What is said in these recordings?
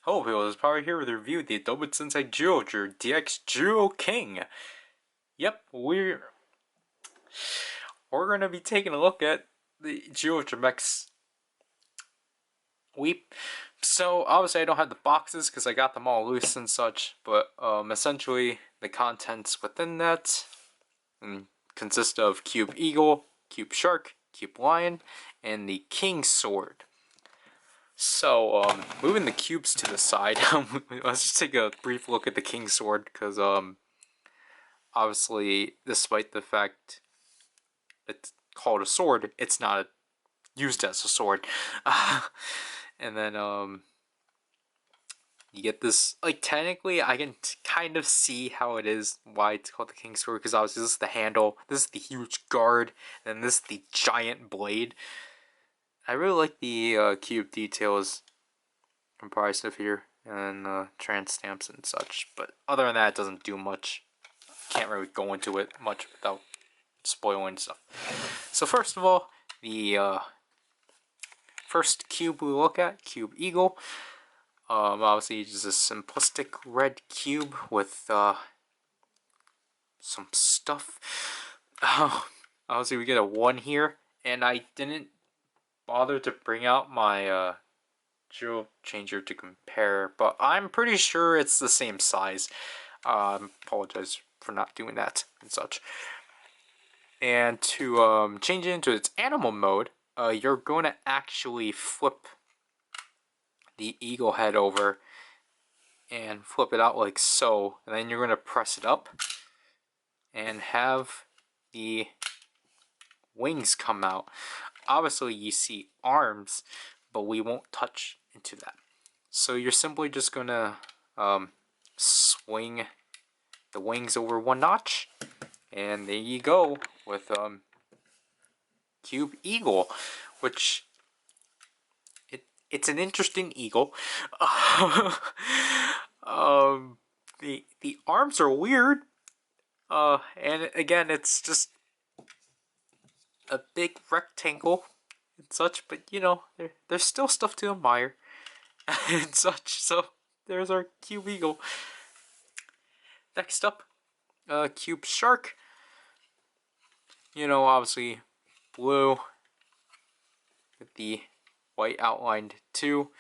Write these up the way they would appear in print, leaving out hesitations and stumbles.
Hello people, it's Power here with a review of the Doubutsu Sentai Zyuohger DX Zyuoh King. Yep, we're gonna be taking a look at the Zyuohger mechs. So obviously I don't have the boxes because I got them all loose and such, but essentially the contents within that consist of Cube Eagle, Cube Shark, Cube Lion, and the King Sword. So, moving the cubes to the side, let's just take a brief look at the King Sword, because, obviously, despite the fact it's called a sword, it's not used as a sword. And then, you get this, like, technically, I can kind of see how it is, why it's called the King Sword, because obviously this is the handle, this is the huge guard, and this is the giant blade. I really like the cube details comprised of here and trans stamps and such, but other than that, it doesn't do much. Can't really go into it much without spoiling stuff. So first of all, the first cube we look at, Cube Eagle. Obviously, just a simplistic red cube with some stuff. Obviously, we get a 1 here, and I didn't bother to bring out my Jewel changer to compare, but I'm pretty sure it's the same size. Apologize for not doing that and such. And to change it into its animal mode, you're going to actually flip the eagle head over and flip it out like so, and then you're going to press it up and have the wings come out. Obviously you see arms, but we won't touch into that. So you're simply just gonna swing the wings over 1 notch, and there you go with Cube Eagle, which it's an interesting eagle. The arms are weird, and again it's just a big rectangle and such, but you know, there's still stuff to admire and such. So there's our Cube Eagle. Next up, Cube Shark. You know, obviously blue with the white outlined too.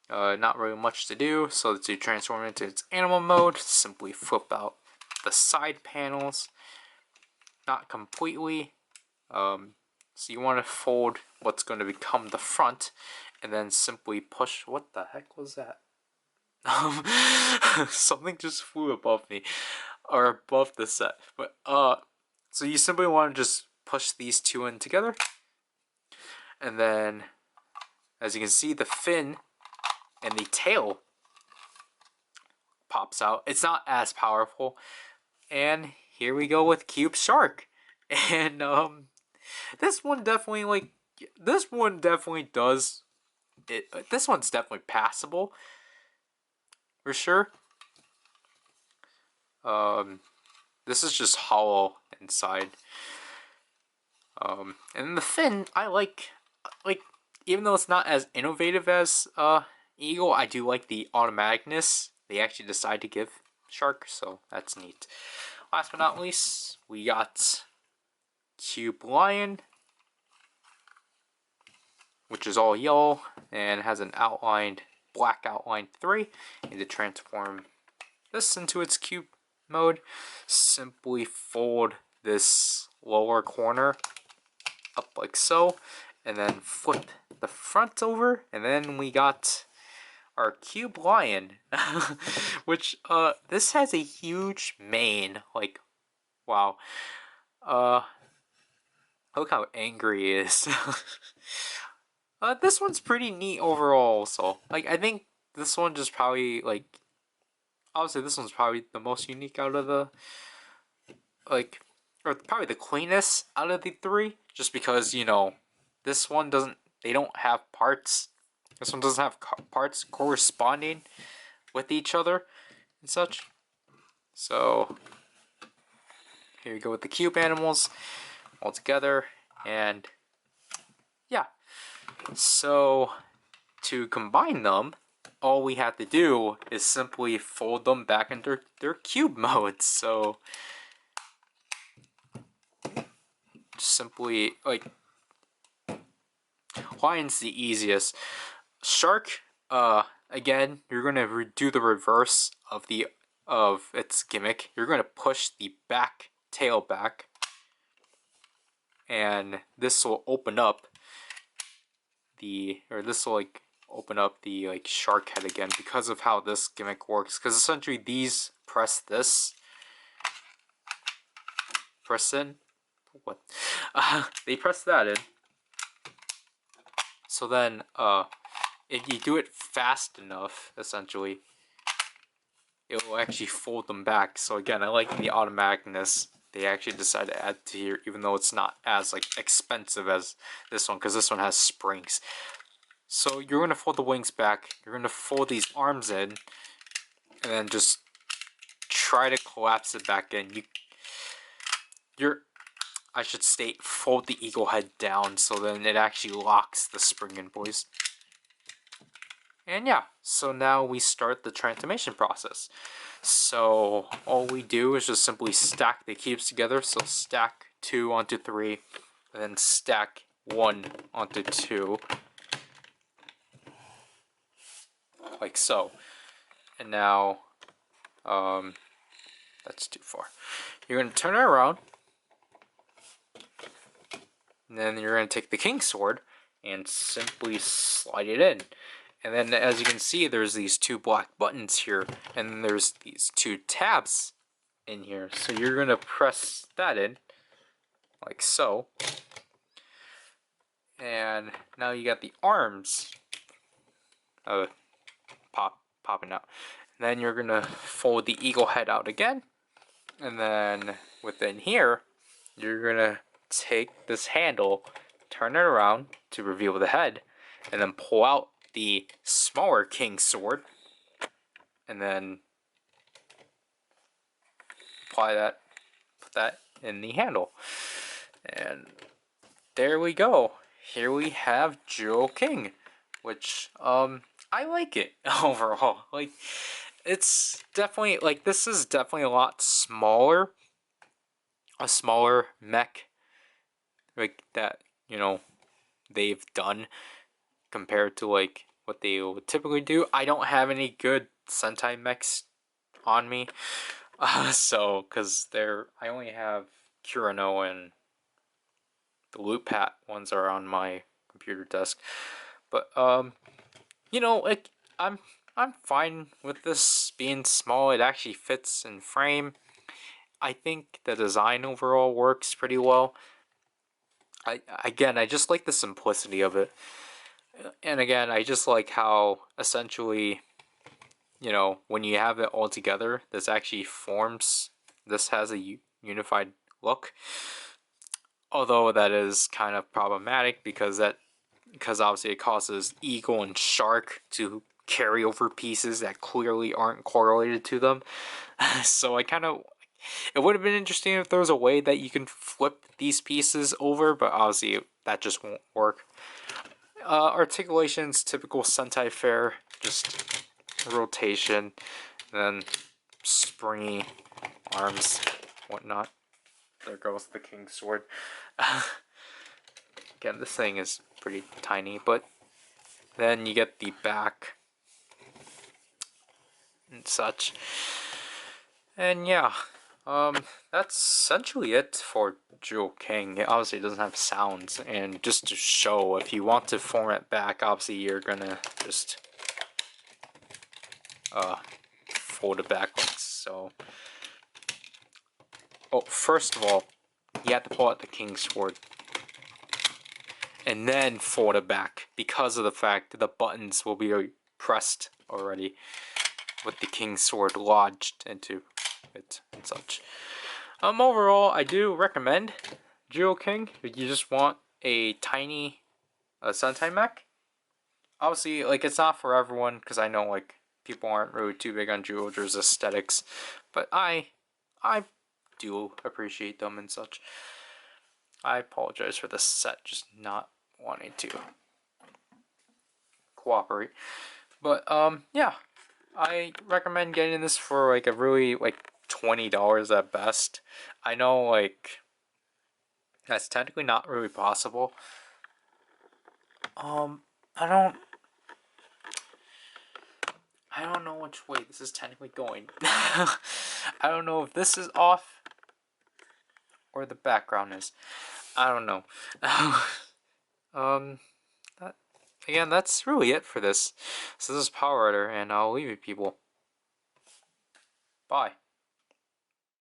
Not really much to do, so to transform into its animal mode, simply flip out the side panels. Not completely. So you want to fold what's going to become the front, and then simply push. What the heck was that? Something just flew above me, or above the set. But so you simply want to just push these two in together, and then, as you can see, the fin and the tail pops out. It's not as powerful, and here we go with Cube Shark, and this one definitely does it. This one's definitely passable for sure. This is just hollow inside. And the fin, I like even though it's not as innovative as Eagle, I do like the automaticness they actually decide to give Shark, so that's neat. Last but not least, we got Cube Lion, which is all yellow and has an outlined black outline 3. And to transform this into its cube mode, simply fold this lower corner up like so, and then flip the front over, and then we got our Cube Lion, which this has a huge mane. Like, wow. Look how angry he is. This one's pretty neat overall, so, like, I think this one just probably, like, obviously this one's probably the most unique out of the, like, or probably the cleanest out of the 3, just because, you know, this one they don't have parts. This one doesn't have parts corresponding with each other and such. So, here we go with the cube animals all together, and yeah. So to combine them, all we have to do is simply fold them back into their cube mode. So simply, like, lion's the easiest. Shark, again, you're gonna do the reverse of its gimmick. You're gonna push the back tail back, and this will open up this will like open up the like shark head again because of how this gimmick works. Because essentially these press in. What? They press that in. So then, if you do it fast enough, essentially, it will actually fold them back. So again, I like the automaticness they actually decided to add to here, even though it's not as like expensive as this one, because this one has springs. So you're gonna fold the wings back. You're gonna fold these arms in, and then just try to collapse it back in. I should state, fold the eagle head down so then it actually locks the spring in place. And yeah, so now we start the transformation process. So all we do is just simply stack the cubes together. So stack 2 onto 3, and then stack 1 onto 2. Like so. And now, that's too far. You're going to turn it around. And then you're going to take the king sword and simply slide it in. And then as you can see, there's these 2 black buttons here, and then there's these 2 tabs in here. So you're going to press that in, like so. And now you got the arms popping out. And then you're going to fold the eagle head out again. And then within here, you're going to take this handle, turn it around to reveal the head, and then pull out the smaller king sword, and then put that in the handle. And there we go. Here we have Zyuoh King, which I like it overall. Like, it's definitely, like, this is definitely a lot smaller, a smaller mech like that, you know, they've done compared to like what they would typically do. I don't have any good Sentai mechs on me, so because I only have Kurano and the Loop Pat ones are on my computer desk. But you know, like I'm fine with this being small. It actually fits in frame. I think the design overall works pretty well. I just like the simplicity of it. And again, I just like how essentially, you know, when you have it all together, this actually forms, this has a unified look. Although that is kind of problematic because obviously it causes eagle and shark to carry over pieces that clearly aren't correlated to them. So it would have been interesting if there was a way that you can flip these pieces over, but obviously that just won't work. Articulation's typical Sentai fare, just rotation, then springy arms, whatnot. There goes the king sword. Again, this thing is pretty tiny, but then you get the back and such. And yeah, that's essentially it for Zyuoh King. It obviously doesn't have sounds, and just to show, if you want to form it back, obviously you're gonna just fold it backwards. So, first of all, you have to pull out the king sword, and then fold it back because of the fact that the buttons will be pressed already with the king sword lodged into it and such. Overall, I do recommend Zyuoh King if you just want a tiny Sentai mech. Obviously, like, it's not for everyone, because I know, like, people aren't really too big on Zyuohger's aesthetics, but I do appreciate them and such. I apologize for the set just not wanting to cooperate. But yeah, I recommend getting this for like a really like $20 at best. I know like that's technically not really possible. I don't know which way this is technically going. I don't know if this is off or the background is. I don't know. That, again, that's really it for this. So this is PowerRider, and I'll leave you people. Bye.